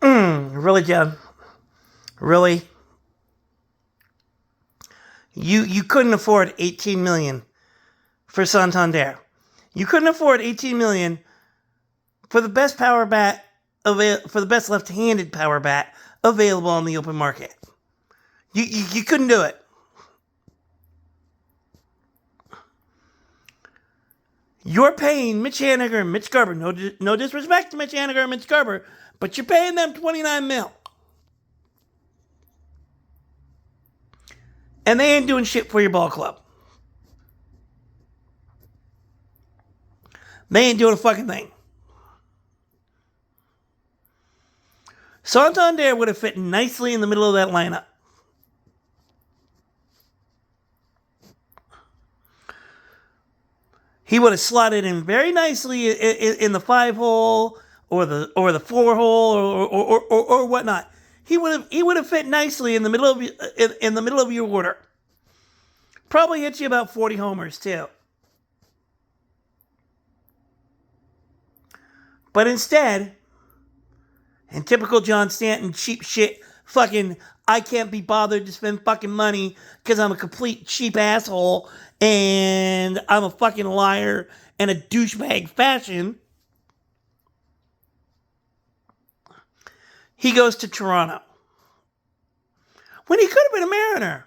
Really, John? Really? You couldn't afford $18 million for Santander. You couldn't afford $18 million for the best power bat for the best left-handed power bat available on the open market. You couldn't do it. You're paying Mitch Haniger and Mitch Garber. No disrespect to Mitch Haniger and Mitch Garber, but you're paying them $29 million. And they ain't doing shit for your ball club. They ain't doing a fucking thing. Santander would have fit nicely in the middle of that lineup. He would have slotted in very nicely in the 5-hole or the 4-hole or whatnot. He would have fit nicely in the middle of your order. Probably hits you about 40 homers too. But instead, in typical John Stanton cheap shit, fucking I can't be bothered to spend fucking money because I'm a complete cheap asshole and I'm a fucking liar and a douchebag fashion. He goes to Toronto. When he could have been a Mariner.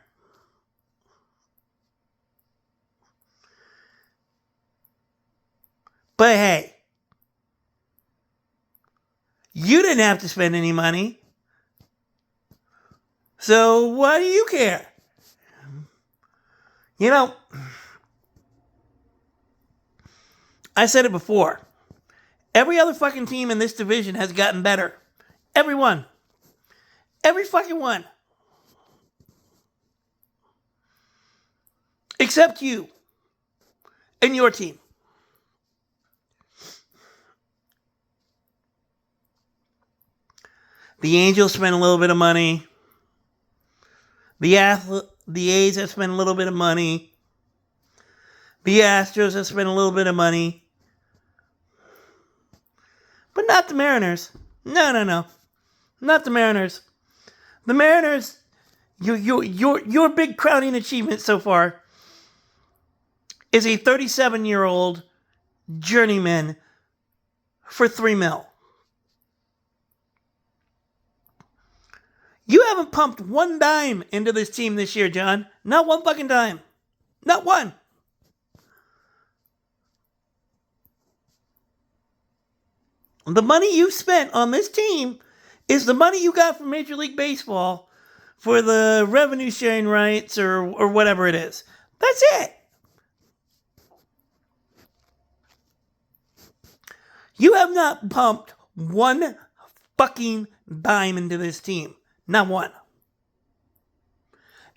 But hey, you didn't have to spend any money. So why do you care? You know, I said it before. Every other fucking team in this division has gotten better. Every one. Every fucking one. Except you. And your team. The Angels spent a little bit of money. The A's have spent a little bit of money. The Astros have spent a little bit of money. But not the Mariners. No. Not the Mariners. The Mariners, your big crowning achievement so far is a 37-year-old journeyman for $3 million. You haven't pumped one dime into this team this year, John. Not one fucking dime. Not one. The money you spent on this team is the money you got from Major League Baseball for the revenue sharing rights or whatever it is. That's it. You have not pumped one fucking dime into this team. Not one.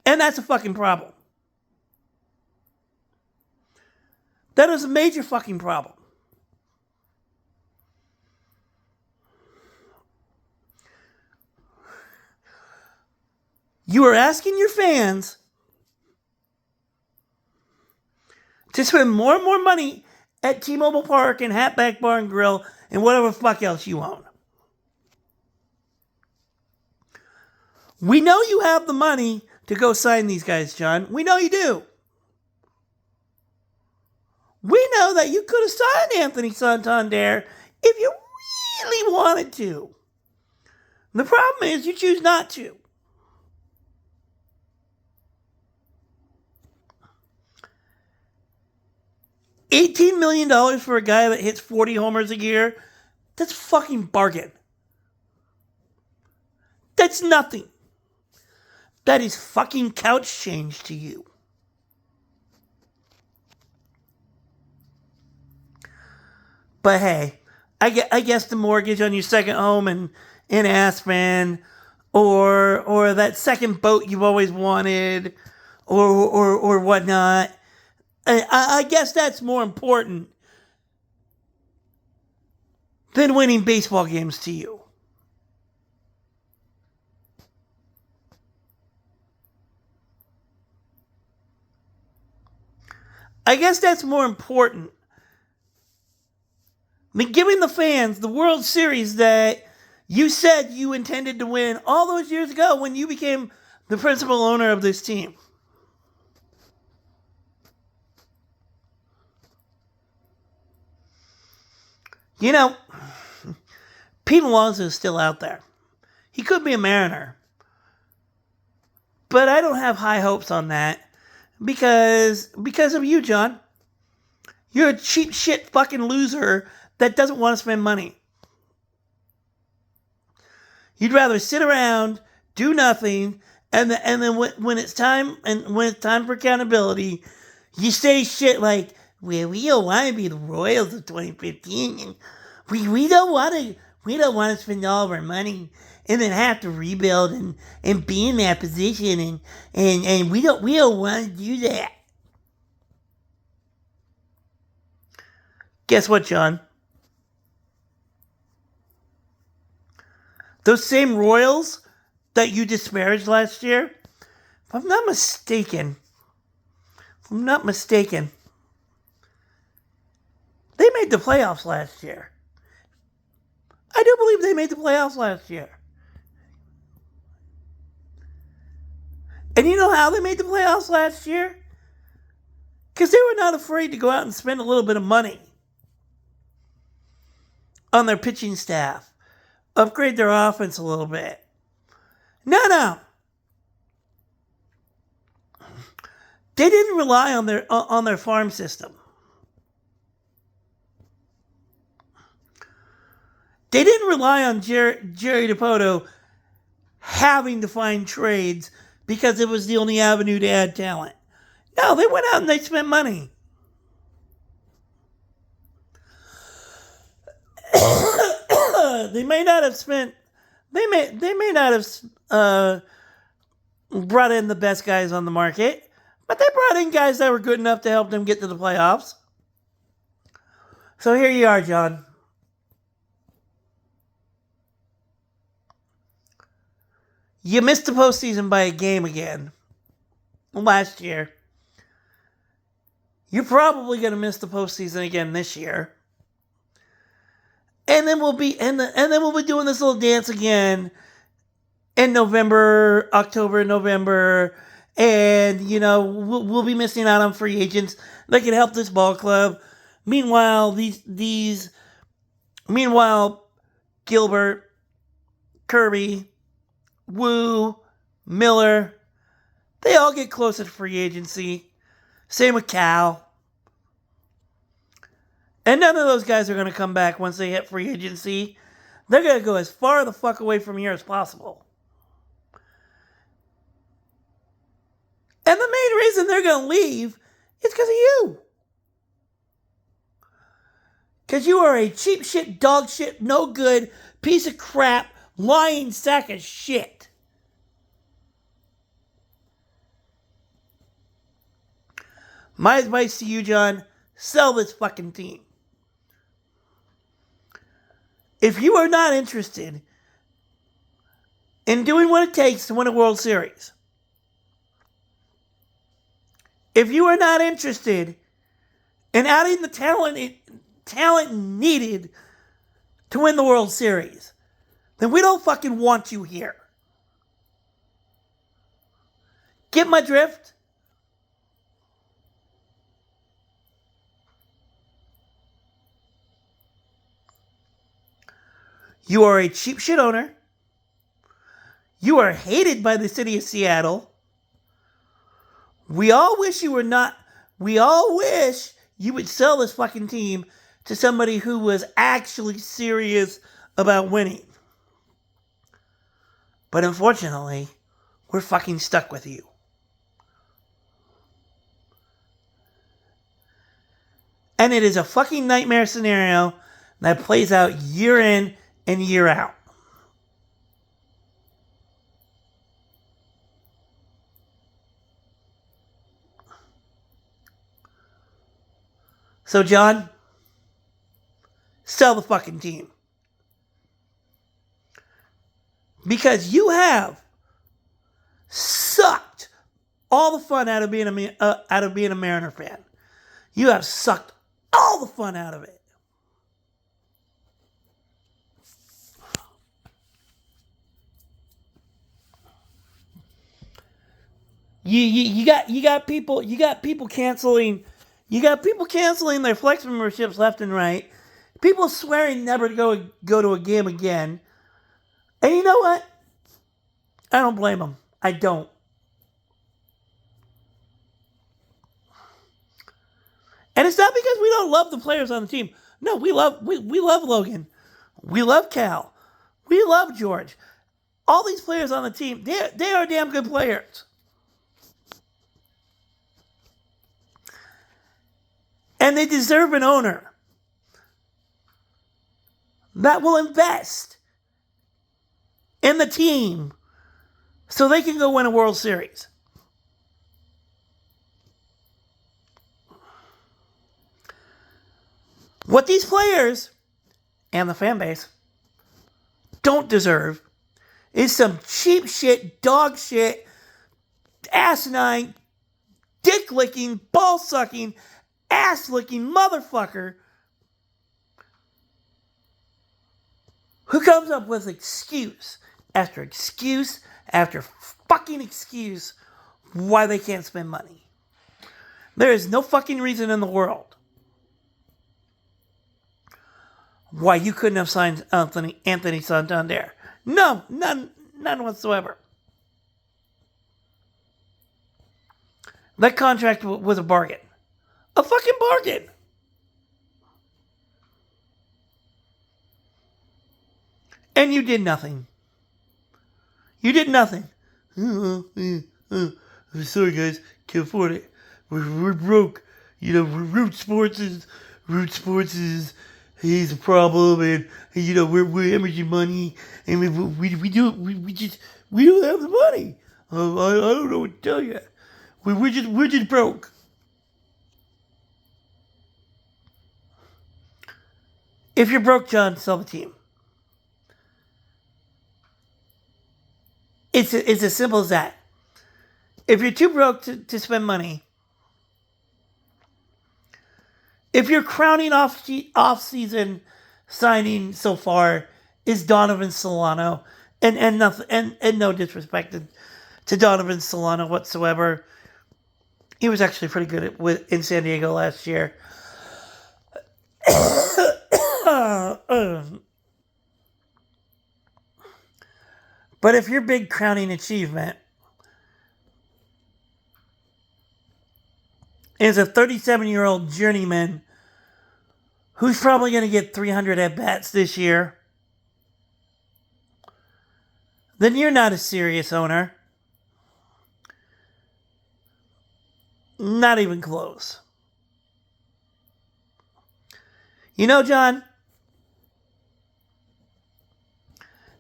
And that's a fucking problem. That is a major fucking problem. You are asking your fans to spend more and more money at T-Mobile Park and Hatback Bar and Grill and whatever the fuck else you own. We know you have the money to go sign these guys, John. We know you do. We know that you could have signed Anthony Santander if you really wanted to. The problem is you choose not to. $18 million for a guy that hits 40 homers a year? That's a fucking bargain. That's nothing. That is fucking couch change to you. But hey, I guess the mortgage on your second home in Aspen, or that second boat you've always wanted, or whatnot, I guess that's more important than winning baseball games to you. I guess that's more important than giving the fans the World Series that You said you intended to win all those years ago when you became the principal owner of this team. You know, Pete Alonso is still out there. He could be a Mariner. But I don't have high hopes on that because of you, John. You're a cheap shit fucking loser that doesn't want to spend money. You'd rather sit around, do nothing, and then when it's time for accountability, you say shit like, "Well, we don't want to be the Royals of 2015, and we don't want to spend all of our money and then have to rebuild and be in that position, and we don't want to do that." Guess what, John? Those same Royals that you disparaged last year, if I'm not mistaken, they made the playoffs last year. I do believe they made the playoffs last year. And you know how they made the playoffs last year? Because they were not afraid to go out and spend a little bit of money on their pitching staff. Upgrade their offense a little bit. No. They didn't rely on their farm system. They didn't rely on Jerry Dipoto having to find trades because it was the only avenue to add talent. No, they went out and they spent money. They may not have spent. They may not have brought in the best guys on the market, but they brought in guys that were good enough to help them get to the playoffs. So here you are, John. You missed the postseason by a game again last year. You're probably going to miss the postseason again this year. And then we'll be doing this little dance again in October, November, and we'll be missing out on free agents that can help this ball club. Meanwhile, Gilbert, Kirby, Wu, Miller, they all get closer to free agency. Same with Cal. And none of those guys are going to come back once they hit free agency. They're going to go as far the fuck away from here as possible. And the main reason they're going to leave is because of you. Because you are a cheap shit, dog shit, no good, piece of crap, lying sack of shit. My advice to you, John, sell this fucking team. If you are not interested in doing what it takes to win a World Series, if you are not interested in adding the talent needed to win the World Series, then we don't fucking want you here. Get my drift? You are a cheap shit owner. You are hated by the city of Seattle. We all wish you would sell this fucking team to somebody who was actually serious about winning. But unfortunately, we're fucking stuck with you. And it is a fucking nightmare scenario that plays out year in and year out. So, John, sell the fucking team. Because you have sucked all the fun out of being a Mariner fan. You have sucked all the fun out of it. You got people canceling their flex memberships left and right. People swearing never to go to a game again. And you know what? I don't blame them. I don't. And it's not because we don't love the players on the team. No, we love Logan. We love Cal. We love George. All these players on the team, they are damn good players. And they deserve an owner that will invest in the team so they can go win a World Series. What these players and the fan base don't deserve is some cheap shit, dog shit, asinine, dick-licking, ball-sucking, ass-licking motherfucker who comes up with excuse after excuse after fucking excuse why they can't spend money. There is no fucking reason in the world why you couldn't have signed Anthony Santander. No, none whatsoever. That contract was a bargain. A fucking bargain. And you did nothing. You did nothing. Sorry guys, can't afford it. We're broke. You know, Root Sports is he's a problem, and you know we're hemorrhaging money, and we don't have the money. I don't know what to tell you. We're just broke. If you're broke, John, sell the team. It's as simple as that. If you're too broke to spend money, if your crowning off-season signing so far is Donovan Solano, and no disrespect to Donovan Solano whatsoever, he was actually pretty good in San Diego last year. But if your big crowning achievement is a 37-year-old journeyman who's probably going to get 300 at-bats this year, then you're not a serious owner. Not even close. You know, John,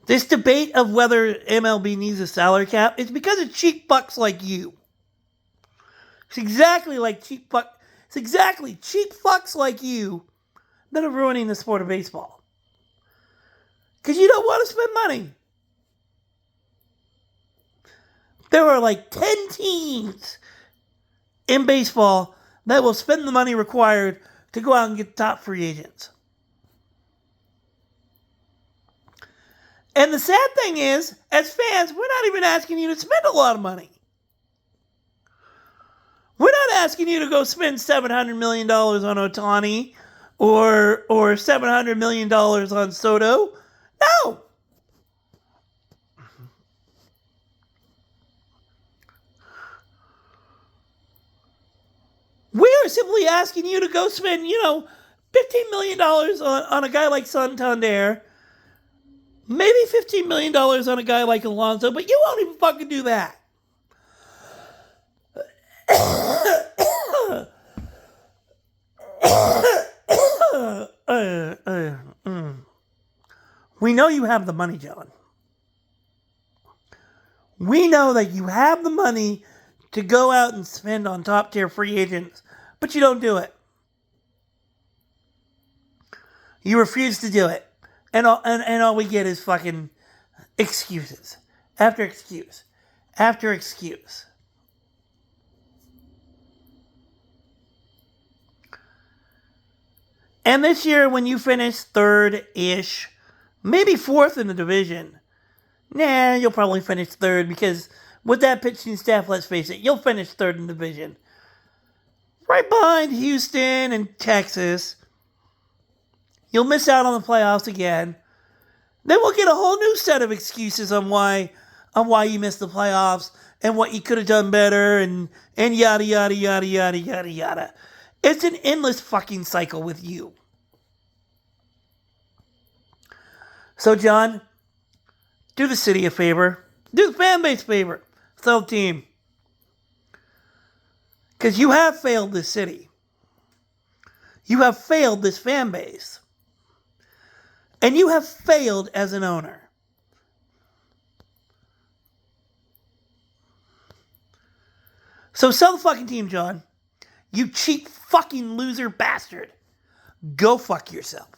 this debate of whether MLB needs a salary cap is because of cheap fucks like you. It's exactly cheap fucks like you that are ruining the sport of baseball. Because you don't want to spend money. There are like 10 teams in baseball that will spend the money required to go out and get top free agents. And the sad thing is, as fans, we're not even asking you to spend a lot of money. We're not asking you to go spend $700 million on Ohtani or $700 million on Soto. No. We are simply asking you to go spend, $15 million on a guy like Santander. Maybe $15 million on a guy like Alonso, but you won't even fucking do that. We know you have the money, John. We know that you have the money to go out and spend on top-tier free agents, but you don't do it. You refuse to do it. And all we get is fucking excuses. After excuse. After excuse. And this year, when you finish third-ish, maybe fourth in the division, you'll probably finish third because With that pitching staff, let's face it, you'll finish third in the division. Right behind Houston and Texas. You'll miss out on the playoffs again. Then we'll get a whole new set of excuses on why you missed the playoffs and what you could have done better and yada, yada, yada, yada, yada, yada. It's an endless fucking cycle with you. So, John, do the city a favor. Do the fan base a favor. Sell the team. Because you have failed this city. You have failed this fan base. And you have failed as an owner. So sell the fucking team, John. You cheap fucking loser bastard. Go fuck yourself.